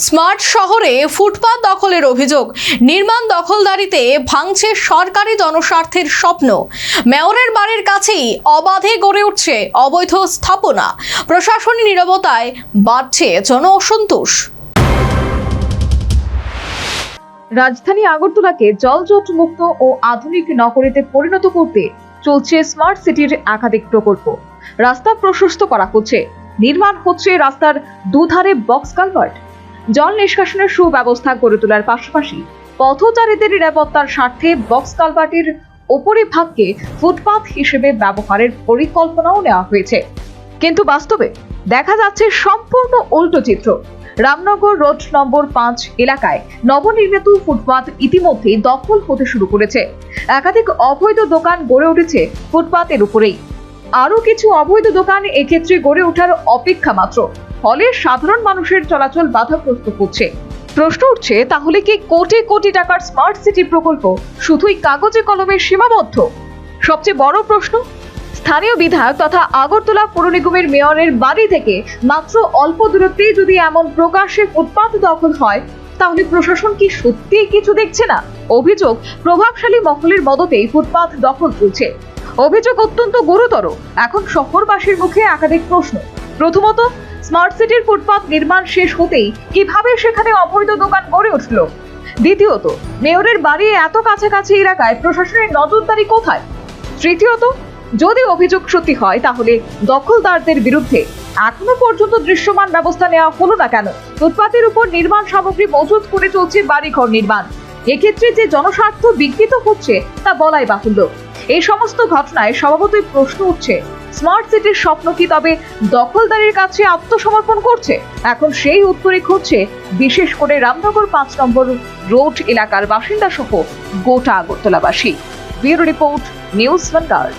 Smart শহরে ফুটপাত দখলের অভিযোগ, নির্মাণ দখলদারিতে ভাঙছে সরকারি জনস্বার্থের স্বপ্ন। মেয়রের বাড়ির কাছেই অবাধে গড়ে উঠছে অবৈধ স্থাপনা। প্রশাসনিক নীরবতায় বাড়ছে জন অসন্তোষ। রাজধানী আগরতলাকে জলজট মুক্ত ও আধুনিক নগরীতে পরিণত করতে চলছে স্মার্ট সিটির একাধিক প্রকল্প। রাস্তা প্রশস্ত করা হচ্ছে, নির্মাণ হচ্ছে রাস্তার দুধারে বক্স কালভার্ট, জল নিষ্কাশনের সুব্যবস্থা গড়ে তোলার পাশাপাশি পথচারীদের নিরাপত্তার স্বার্থে বক্স কালভার্টের উপরিভাগকে ফুটপাত হিসেবে ব্যবহারের পরিকল্পনাও নেওয়া হয়েছে। কিন্তু বাস্তবে দেখা যাচ্ছে সম্পূর্ণ উল্টো চিত্র। রামনগর রোড নম্বর 5 এলাকায় নবনির্মিত ফুটপাত ইতিমধ্যেই দখল হতে শুরু করেছে। একাধিক অবৈধ দোকান গড়ে উঠেছে ফুটপাতের উপরেই। আরো কিছু অবৈধ দোকান এক্ষেত্রে গড়ে ওঠার অপেক্ষা মাত্র, ফলে সাধারণ মানুষের চলাচল বাধাগ্রস্ত হচ্ছে। প্রশ্ন উঠছে, তাহলে কি কোটি কোটি টাকার স্মার্ট সিটি প্রকল্প শুধুই কাগজে কলমে সীমাবদ্ধ? সবচেয়ে বড় প্রশ্ন, স্থানীয় বিধায়ক তথা আগরতলা পৌর নিগমের মেয়রের বাড়ি থেকে মাত্র অল্প দূরত্বেই যদি এমন প্রকাশ্যে ফুটপাত দখল হয়, তাহলে প্রশাসন কি সত্যিই কিছু দেখছে না? অভিযোগ, প্রভাবশালী মহলের মদতেই ফুটপাত দখল চলছে। অভিযোগ অত্যন্ত গুরুতর। এখন শহরবাসীর মুখে একাধিক প্রশ্ন। প্রথমত, স্মার্ট সিটির ফুটপাত নির্মাণ শেষ হতেই কিভাবে সেখানে অবৈধ দোকান গড়ে উঠল? দ্বিতীয়ত, মেয়রের বাড়ি এত কাছাকাছি এলাকায় প্রশাসনের নজরদারি কোথায়? তৃতীয়ত, যদি অভিযোগ সত্যি হয়, তাহলে দখলদারদের বিরুদ্ধে এখনো পর্যন্ত দৃশ্যমান ব্যবস্থা নেওয়া হলো না কেন? ফুটপাতের উপর নির্মাণ সামগ্রী মজুত করে চলছে বাড়িঘর নির্মাণ। এক্ষেত্রে যে জনস্বার্থ বিঘ্নিত হচ্ছে তা বলাই বাহুল্য। এই সমস্ত ঘটনায় স্বভাবতই প্রশ্ন উঠছে, স্মার্ট সিটির স্বপ্ন কি তবে দখলদারের কাছে আত্মসমর্পণ করছে? এখন সেই উত্তরই খুঁজছে বিশেষ করে রামনগর 5 নম্বর রোড এলাকার বাসিন্দা সহ গোটা আগরতলাবাসী। Bureau report, News vanguard.